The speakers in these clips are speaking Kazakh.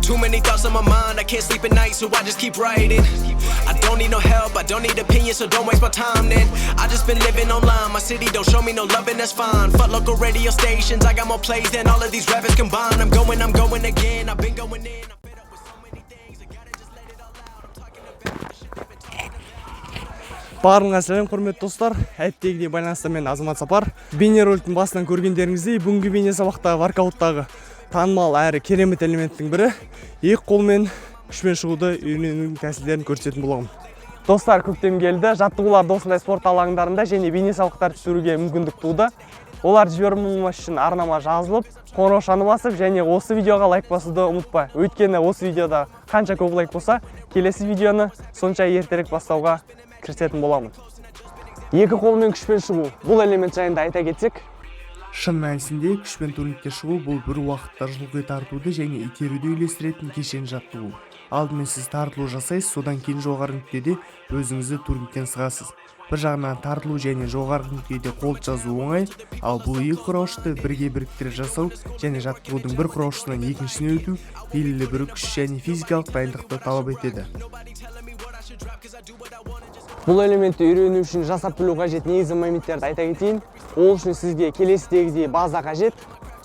Too many thoughts on my mind, I can't sleep at night, so I just keep writing. I don't need no help, I don't need opinions, so don't waste my time then. I just been living online, my city don't show me no love and that's fine. Fuck local radio stations, I got more plays than all of these rappers combined. I'm going again, I've been going in. I'm fed up with so many things, I gotta just let it all out. I'm talking about I should have been Баарыңа сәлем, құрметті достар. Әттегідей байланысты мен Азамат Сапар. Бейнероликтің басынан көргендеріңіздей, бүгінгі бейне сабақта воркауттағы танымал әрі керемет элементтің бірі екі қолмен күшпен шығуды үйренудің тәсілдерін көрсететін боламын. Достар, көктем келді. Жаттығуларды осындай спорт алаңдарында және бейне сабақтар түсіруге мүмкіндік туды. Олар жібермеуіміз үшін арнама жазылып, қоңыраушаны басып және осы видеоға лайк басуды ұмытпа. Өйткені осы видеода қанша көп лайк болса, келесі видеоны сонша ертерек бастауға кірісетін боламын. Екі қолмен күшпен шығу. Бұл элемент жайында айта кетсек, шын мәнісінде күшпен турнингке шығу бұл бір уақытта жұлқы тартуды және итеруді үйлестіретін кешен жаттығу. Алдымен сіз тартылу жасайсыз, содан кейін жоғары нүктеде өзіңізді турнингтен сығасыз. Бір жағынан тартылу және жоғары нүктеде қол жазу оңай, ал бұл екі құраушты бірге біріктіре жасау және жаттығудың бір құраушысынан екіншісіне өту белгілі бір күш және физикалық дайындықты талап етеді. бұл элементті үйрену үшін жасап білу қажет негізгі моменттерді айта кетейін. Ол үшін сізге келесідегідей база қажет.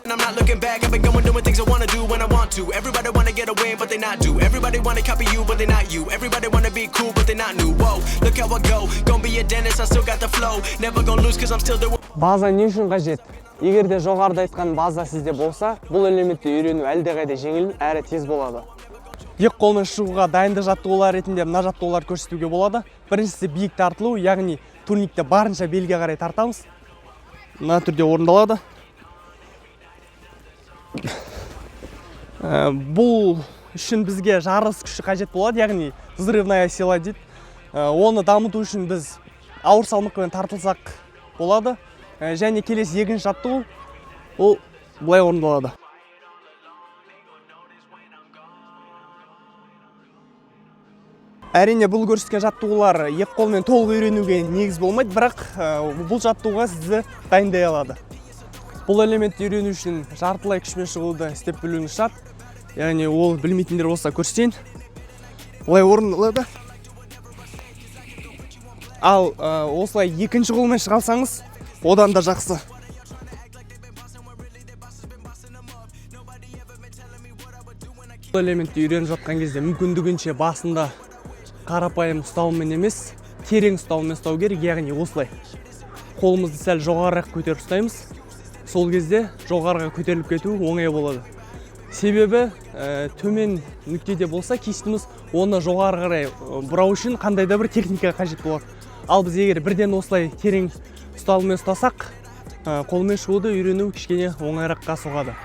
I'm not looking back, I've been going doing things I wanna do when I want to. Everybody wanna get away, but they not do. Everybody wanna copy you, but they not you. Everybody wanna be cool, but they not new. Whoa, look how I go. Gonna be a dentist, I still got the flow. Never gonna lose, cause I'm still the База не үшін қажет? Егер де жоғарыда айтқан база сізде болса, бұл элементті үйрену әлдеқайда жеңіл әрі тез болады. Екі қолмен шығуға дайындық жаттығулар ретінде мына жаттығулар көрсетуге болады. Біріншісі биік тартылу, яғни турнингте барынша белге қарай тартамыз. Мына түрде орындалады. Бұл үшін бізге жарыс күші қажет болады, яғни взрывная сила дейді. Оны дамыту үшін біз ауыр салмақпен тартылсақ болады. Және келесі екінші жаттығу ол былай орындалады. Әрине бұл көрсеткен жаттығулар екі қолмен толық үйренуге негіз болмайды, бірақ бұл жаттығуға сізді дайындай алады. Бұл элементті үйрену үшін жартылай күшпен шығуды істеп білуіңіз шарт. Яғни ол білмейтіндер болса көрсетейін. Бұлай орындалады. Ал осылай екінші қолмен шыға алсаңыз, одан да жақсы. Бұл элементті үйреніп жатқан кезде мүмкіндігінше басында қарапайым ұстаумен емес, терең ұстаумен ұстау керек, яғни осылай. Қолымызды сәл жоғарырақ көтеріп ұстаймыз. Сол кезде жоғарыға көтеріліп кету оңай болады. Себебі төмен нүктеде болса, киістіміз оны жоғары қарай бұрау үшін қандай да бір техника қажет болады. Ал біз егер бірден осылай терең ұсталумен ұстасақ, қолмен шығуды үйрену кішкене оңайраққа соғады.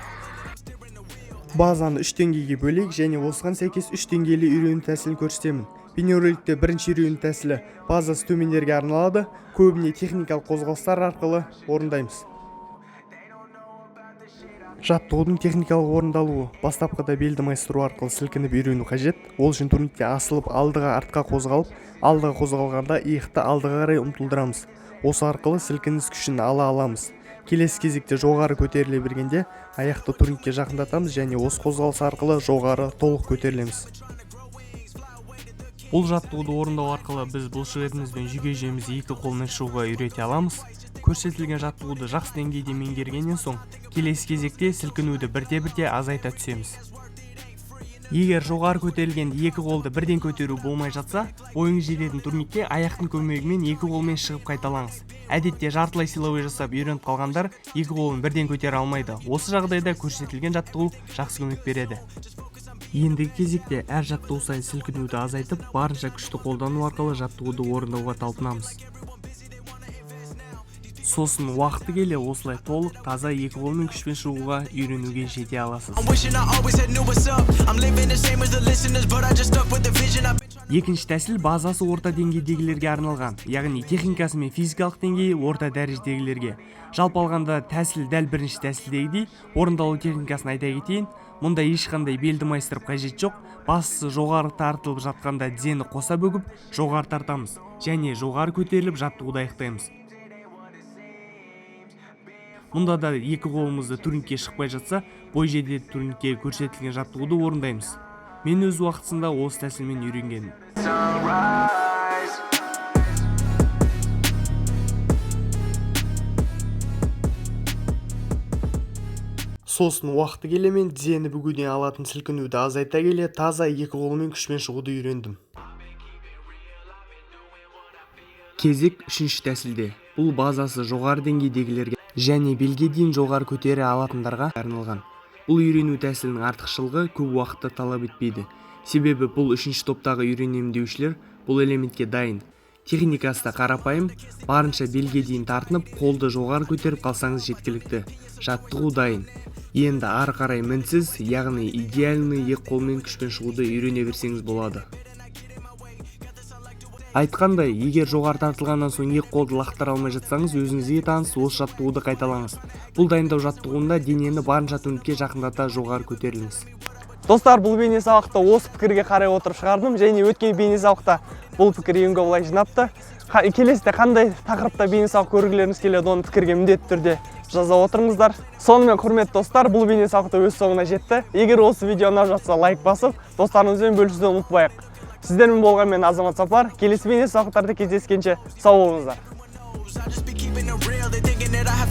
Базаны 3 деңгейге бөлек және осыған сәйкес 3 деңгейлі үйрену тәсілін көрсетемін. Бейнероликте бірінші үйрену тәсілі базасы төмендерге арналады, көбіне техникалық қозғалыстар арқылы орындаймыз. Жаттығудың техникалық орындалуы. Бастапқыда белді майыстыру арқылы сілкініп үйрену қажет. Ол үшін турнингте асылып алдыға артқа қозғалып, алдыға қозғалғанда иықты алдыға қарай ұмтылдырамыз. Осы арқылы сілкініс күшін ала аламыз. Келесі кезекте жоғары көтеріле бергенде аяқты турнингке жақындатамыз және осы қозғалыс арқылы жоғары толық көтерілеміз. Бұл жаттығуды орындау арқылы біз бұлшықетіміз бен жүге жүйемізді екі қолмен шығуға үйрете аламыз. Көрсетілген жаттығуды жақсы деңгейде меңгергеннен соң, келесі кезекте сілкінуді бірте-бірте азайта түсеміз. Егер жоғары көтерілгенде екі қолды бірден көтеру болмай жатса, ойыңыз жететін турнингке аяқтың көмегімен екі қолмен шығып қайталаңыз. Әдетте жартылай силовой жасап үйреніп қалғандар екі қолын бірден көтере алмайды. Осы жағдайда көрсетілген жаттығу жақсы көмек береді. Ендігі кезекте әр жаттығу сайын сілкінуді азайтып, барынша күшті қолдану арқылы жаттығуды орындауға талпынамыз. Сосын уақыты келе осылай толық таза екі қолмен күшпен шығуға үйренуге жете аласыз. Екінші тәсіл базасы орта деңгейдегілерге арналған, яғни техникасы мен физикалық деңгейі орта дәрежедегілерге. Жалпы алғанда тәсіл дәл бірінші тәсілдегідей, орындалу техникасын айта кетейін. Мұнда ешқандай белді майыстырып қажет жоқ. Бастысы жоғары тартылып жатқанда тізені қоса бөгіп, жоғары тартамыз және жоғары көтеріліп жаттығуды аяқтаймыз. Мұнда да екі қолымызды турнингке шықпай жатса, бой жедел турнингке көрсетілген жаттығуды орындаймыз. Мен өз уақытысында осы тәсілмен үйренгенмін. Сосын уақыты келе мен тізені бүгуден алатын сілкінуді азайта келе таза екі қолымен күшпен шығуды үйрендім. Кезек үшінші тәсілде. Бұл базасы жоғары деңгейдегілерге және белге дейін жоғары көтере алатындарға арналған. Бұл үйрену тәсілінің артықшылығы көп уақытты талап етпейді. Себебі бұл үшінші топтағы үйренемін деушілер бұл элементке дайын. Техникасы да қарапайым, барынша белге дейін тартынып, қолды жоғары көтеріп қалсаңыз жеткілікті. Жаттығу дайын. Енді ары қарай мінсіз, яғни идеальный екі қолмен күшпен шығуды үйрене берсеңіз болады. Айтқандай, егер жоғары тартылғаннан соң екі қолды лақтыра алмай жатсаңыз, өзіңізге таныс осы жаттығуды қайталаңыз. Бұл дайындау жаттығуында денені барынша турникке жақындата жоғары көтеріліңіз. Достар, бұл бейне сабақта осы пікірге қарай отырып шығардым, және өткен бейне сабақта бұл пікір ең көп олай жинапты. Келесіде қандай тақырыпта бейне сабақ көргілеріңіз келеді, оны пікірге міндетті түрде жаза отырыңыздар. Сонымен құрметті достар, бұл бейне сабақта өз соңына жетті. Егер осы видео ұнап жатса, лайк басып, достарыңызбен бөлісуді ұмытпайық. Сіздермен болған мен Азамат Сапар. Келесі бейне сабақтарда кездескенше сау болыңыздар.